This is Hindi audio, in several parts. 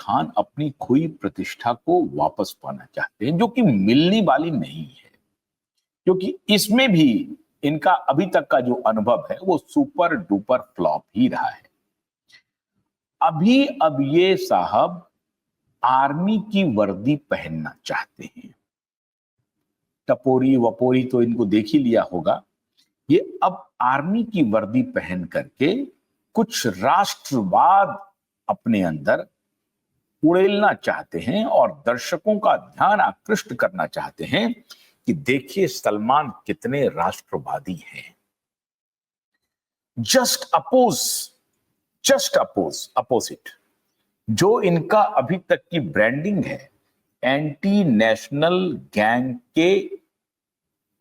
खान अपनी खोई प्रतिष्ठा को वापस पाना चाहते हैं, जो कि मिलने वाली नहीं है, क्योंकि इसमें भी इनका अभी तक का जो अनुभव है वो सुपर डुपर फ्लॉप ही रहा है। अभी अब ये साहब आर्मी की वर्दी पहनना चाहते हैं। टपोरी वपोरी तो इनको देख ही लिया होगा। ये अब आर्मी की वर्दी पहन करके कुछ राष्ट्रवाद अपने अंदर उड़ेलना चाहते हैं और दर्शकों का ध्यान आकृष्ट करना चाहते हैं कि देखिए सलमान कितने राष्ट्रवादी हैं। जस्ट अपोजिट जो इनका अभी तक की ब्रांडिंग है, एंटी नेशनल गैंग के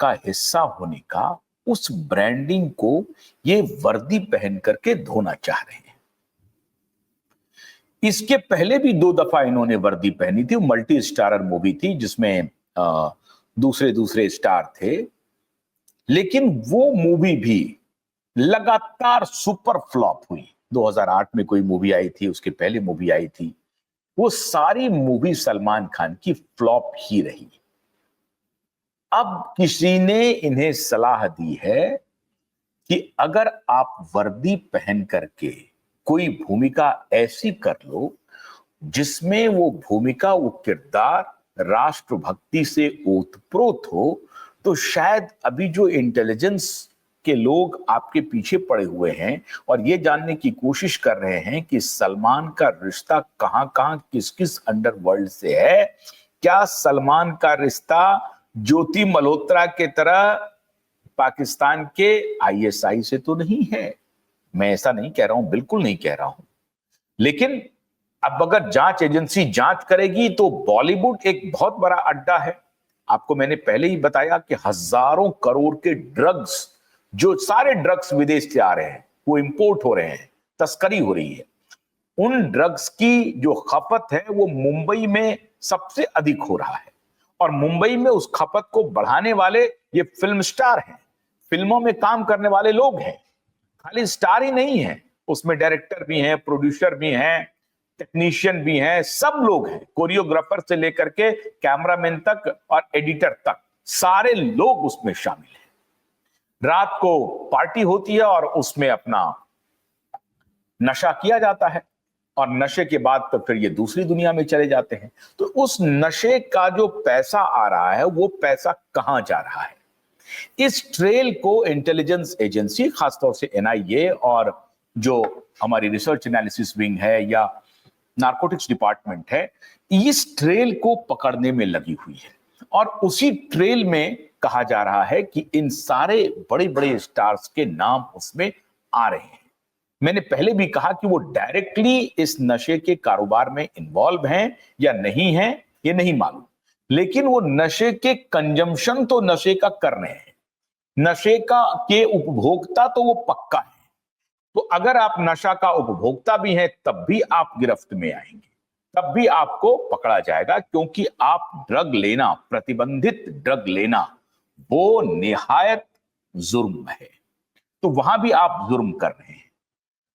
का हिस्सा होने का, उस ब्रांडिंग को ये वर्दी पहन करके धोना चाह रहे हैं। इसके पहले भी 2 दफा इन्होंने वर्दी पहनी थी। मल्टी स्टारर मूवी थी जिसमें दूसरे स्टार थे, लेकिन वो मूवी भी लगातार सुपर फ्लॉप हुई। 2008 में कोई मूवी आई थी, उसके पहले मूवी आई थी, वो सारी मूवी सलमान खान की फ्लॉप ही रही। अब किसी ने इन्हें सलाह दी है कि अगर आप वर्दी पहन करके कोई भूमिका ऐसी कर लो जिसमें वो भूमिका, वो किरदार राष्ट्रभक्ति से ओतप्रोत हो, तो शायद अभी जो इंटेलिजेंस के लोग आपके पीछे पड़े हुए हैं और ये जानने की कोशिश कर रहे हैं कि सलमान का रिश्ता कहां कहां किस किस अंडरवर्ल्ड से है, क्या सलमान का रिश्ता ज्योति मल्होत्रा के तरह पाकिस्तान के आईएसआई से तो नहीं है। मैं ऐसा नहीं कह रहा हूं, बिल्कुल नहीं कह रहा हूं, लेकिन अब अगर जांच एजेंसी जांच करेगी तो बॉलीवुड एक बहुत बड़ा अड्डा है। आपको मैंने पहले ही बताया कि हजारों करोड़ के ड्रग्स, जो सारे ड्रग्स विदेश से आ रहे हैं, वो इंपोर्ट हो रहे हैं, तस्करी हो रही है। उन ड्रग्स की जो खपत है वो मुंबई में सबसे अधिक हो रहा है, और मुंबई में उस खपत को बढ़ाने वाले ये फिल्म स्टार हैं, फिल्मों में काम करने वाले लोग हैं। खाली स्टार ही नहीं है, उसमें डायरेक्टर भी हैं, प्रोड्यूसर भी हैं, टेक्नीशियन भी हैं, सब लोग हैं, कोरियोग्राफर से लेकर के कैमरामैन तक और एडिटर तक, सारे लोग उसमें शामिल हैं। रात को पार्टी होती है और उसमें अपना नशा किया जाता है, और नशे के बाद तो फिर ये दूसरी दुनिया में चले जाते हैं। तो उस नशे का जो पैसा आ रहा है वो पैसा कहां जा रहा है? इस ट्रेल को इंटेलिजेंस एजेंसी, खासतौर से एनआईए और जो हमारी रिसर्च एनालिसिस विंग है या नारकोटिक्स डिपार्टमेंट है, इस ट्रेल को पकड़ने में लगी हुई है। और उसी ट्रेल में कहा जा रहा है कि इन सारे बड़े बड़े स्टार्स के नाम उसमें आ रहे हैं। मैंने पहले भी कहा कि वो डायरेक्टली इस नशे के कारोबार में इन्वॉल्व हैं या नहीं हैं, ये नहीं मालूम, लेकिन वो नशे के कंजम्पशन तो नशे का कर रहे हैं, नशे का के उपभोक्ता तो वो पक्का है। तो अगर आप नशा का उपभोक्ता भी हैं तब भी आप गिरफ्त में आएंगे, तब भी आपको पकड़ा जाएगा, क्योंकि आप ड्रग लेना, प्रतिबंधित ड्रग लेना, वो निहायत जुर्म है। तो वहां भी आप जुर्म कर रहे हैं।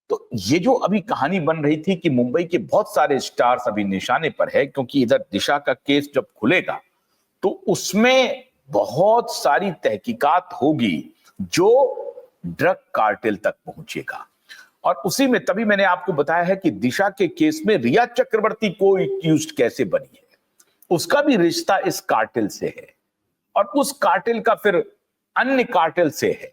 तो ये जो अभी कहानी बन रही थी कि मुंबई के बहुत सारे स्टार्स अभी निशाने पर है, क्योंकि इधर दिशा का केस जब खुलेगा तो उसमें बहुत सारी तहकीकात होगी जो ड्रग कार्टेल तक पहुंचेगा। और उसी में तभी मैंने आपको बताया है कि दिशा के केस में रिया चक्रवर्ती को एक्यूज्ड कैसे बनी है, उसका भी रिश्ता इस कार्टेल से है, और उस कार्टेल का फिर अन्य कार्टेल से है।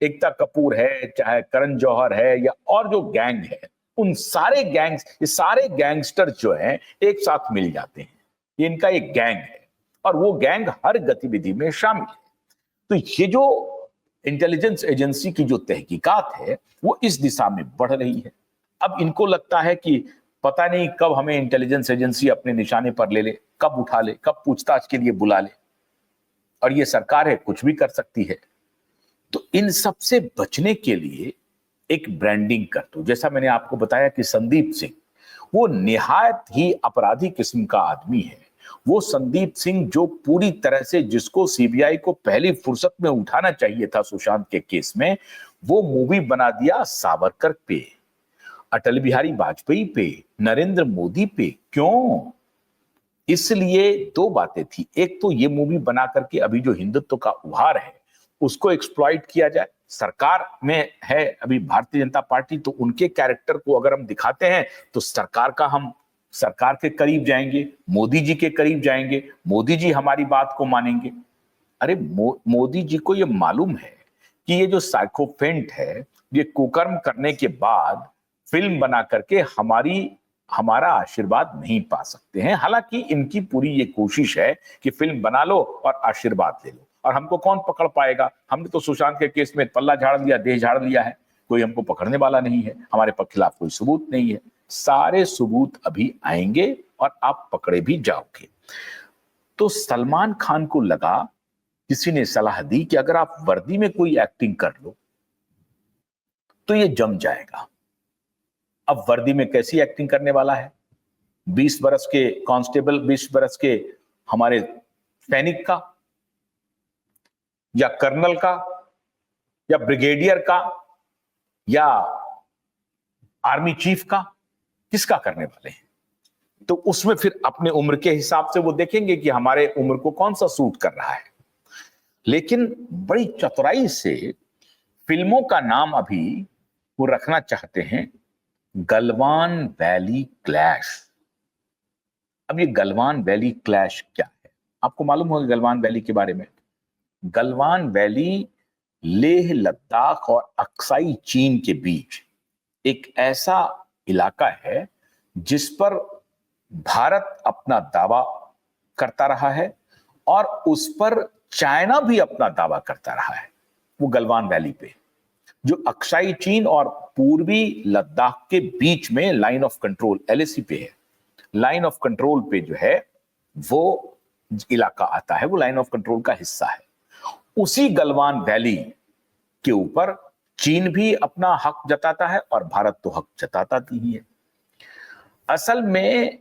एकता कपूर है, चाहे करण जौहर है, या और जो गैंग है, उन सारे गैंग्स, ये सारे गैंगस्टर जो हैं एक साथ मिल जाते हैं। ये इनका एक गैंग है और वो गैंग हर गतिविधि में शामिल है। तो ये जो इंटेलिजेंस एजेंसी की जो तहकीकात है वो इस दिशा में बढ़ रही है। अब इनको लगता है कि पता नहीं कब हमें इंटेलिजेंस एजेंसी अपने निशाने पर ले ले, कब उठा ले, कब पूछताछ के लिए बुला ले, और ये सरकार है, कुछ भी कर सकती है। तो इन सब से बचने के लिए एक ब्रांडिंग कर दो। जैसा मैंने आपको बताया कि संदीप सिंह वो निहायत ही अपराधी किस्म का आदमी है। वो संदीप सिंह जो पूरी तरह से, जिसको सीबीआई को पहली फुर्सत में उठाना चाहिए था सुशांत के केस में, वो मूवी बना दिया सावरकर पे। अटल बिहारी वाजपेयी पे, नरेंद्र मोदी पे। क्यों? इसलिए दो बातें थी। एक तो ये मूवी बना करके अभी जो हिंदुत्व का उभार है उसको एक्सप्लॉइट किया जाए। सरकार में है अभी भारतीय जनता पार्टी, तो उनके कैरेक्टर को अगर हम दिखाते हैं तो हम सरकार के करीब जाएंगे, मोदी जी के करीब जाएंगे, मोदी जी हमारी बात को मानेंगे। अरे मोदी जी को ये मालूम है कि ये जो साइकोफेंट है ये कुकर्म करने के बाद फिल्म बना करके हमारा आशीर्वाद नहीं पा सकते हैं। हालांकि इनकी पूरी ये कोशिश है कि फिल्म बना लो और आशीर्वाद ले लो, और हमको कौन पकड़ पाएगा? हमने तो सुशांत के केस में पल्ला झाड़ लिया, देह झाड़ लिया है, कोई हमको पकड़ने वाला नहीं है, हमारे खिलाफ कोई सबूत नहीं है। सारे सबूत अभी आएंगे और आप पकड़े भी जाओगे। तो सलमान खान को लगा, किसी ने सलाह दी कि अगर आप वर्दी में कोई एक्टिंग कर लो तो ये जम जाएगा। अब वर्दी में कैसी एक्टिंग करने वाला है? 20 बरस के कांस्टेबल, 20 बरस के हमारे सैनिक का, या कर्नल का, या ब्रिगेडियर का, या आर्मी चीफ का? किसका करने वाले हैं? तो उसमें फिर अपने उम्र के हिसाब से वो देखेंगे कि हमारे उम्र को कौन सा सूट कर रहा है। लेकिन बड़ी चतुराई से फिल्मों का नाम अभी वो रखना चाहते हैं गलवान वैली क्लैश। अब ये गलवान वैली क्लैश क्या है? आपको मालूम होगा गलवान वैली के बारे में। गलवान वैली लेह लद्दाख और अक्साई चीन के बीच एक ऐसा इलाका है जिस पर भारत अपना दावा करता रहा है और उस पर चाइना भी अपना दावा करता रहा है। वो गलवान वैली पे जो अक्साई चीन और पूर्वी लद्दाख के बीच में लाइन ऑफ कंट्रोल LAC पे है, लाइन ऑफ कंट्रोल पे जो है वो इलाका आता है, वो लाइन ऑफ कंट्रोल का हिस्सा है। उसी गलवान वैली के ऊपर चीन भी अपना हक जताता है और भारत तो हक जताता ही है। असल में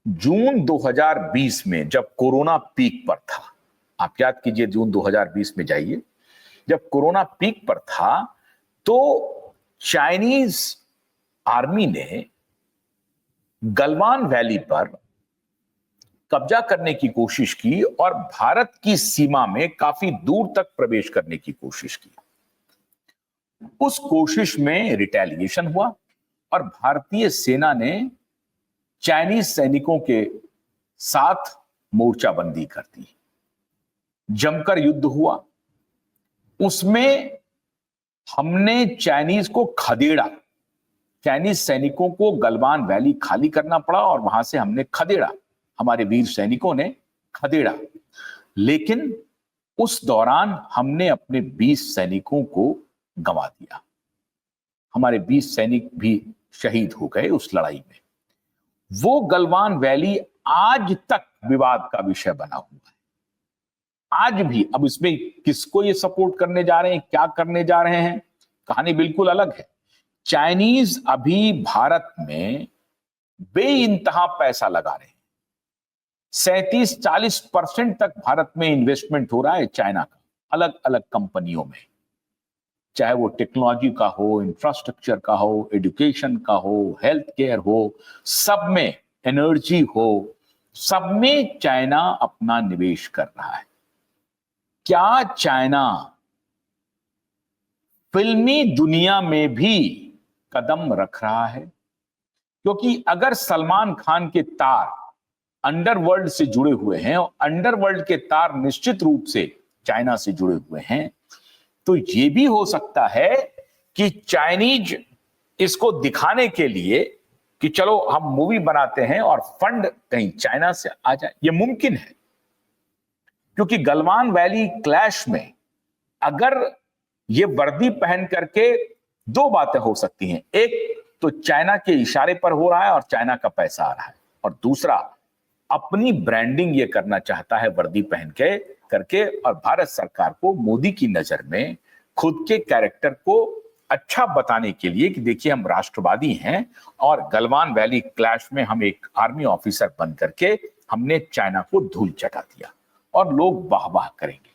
जून 2020 में जब कोरोना पीक पर था, आप याद कीजिए जून 2020 में जाइए, जब कोरोना पीक पर था तो चाइनीज आर्मी ने गलवान वैली पर कब्जा करने की कोशिश की और भारत की सीमा में काफी दूर तक प्रवेश करने की कोशिश की। उस कोशिश में रिटेलिएशन हुआ और भारतीय सेना ने चाइनीज सैनिकों के साथ मोर्चाबंदी कर दी। जमकर युद्ध हुआ, उसमें हमने चाइनीज को खदेड़ा, चाइनीज सैनिकों को गलवान वैली खाली करना पड़ा और वहां से हमने खदेड़ा, हमारे वीर सैनिकों ने खदेड़ा। लेकिन उस दौरान हमने अपने 20 सैनिकों को गंवा दिया, हमारे 20 सैनिक भी शहीद हो गए उस लड़ाई में। वो गलवान वैली आज तक विवाद का विषय बना हुआ है, आज भी। अब इसमें किसको ये सपोर्ट करने जा रहे हैं, क्या करने जा रहे हैं, कहानी बिल्कुल अलग है। चाइनीज अभी भारत में बेइंतहा पैसा लगा रहे हैं, 37-40% तक भारत में इन्वेस्टमेंट हो रहा है चाइना का, अलग अलग कंपनियों में, चाहे वो टेक्नोलॉजी का हो, इंफ्रास्ट्रक्चर का हो, एजुकेशन का हो, हेल्थ केयर हो, सब में, एनर्जी हो, सब में चाइना अपना निवेश कर रहा है। क्या चाइना फिल्मी दुनिया में भी कदम रख रहा है? क्योंकि अगर सलमान खान के तार अंडरवर्ल्ड से जुड़े हुए हैं और अंडरवर्ल्ड के तार निश्चित रूप से चाइना से जुड़े हुए हैं, तो यह भी हो सकता है कि चाइनीज इसको दिखाने के लिए कि चलो हम मूवी बनाते हैं और फंड कहीं चाइना से आ जाए, यह मुमकिन है। क्योंकि गलवान वैली क्लैश में अगर ये वर्दी पहन करके दो बातें हो सकती हैं, एक तो चाइना के इशारे पर हो रहा है और चाइना का पैसा आ रहा है, और दूसरा अपनी ब्रांडिंग ये करना चाहता है वर्दी पहन के करके, और भारत सरकार को मोदी की नजर में खुद के कैरेक्टर को अच्छा बताने के लिए कि देखिए हम राष्ट्रवादी हैं और गलवान वैली क्लैश में हम एक आर्मी ऑफिसर बन करके हमने चाइना को धूल चटा दिया और लोग वाह वाह करेंगे।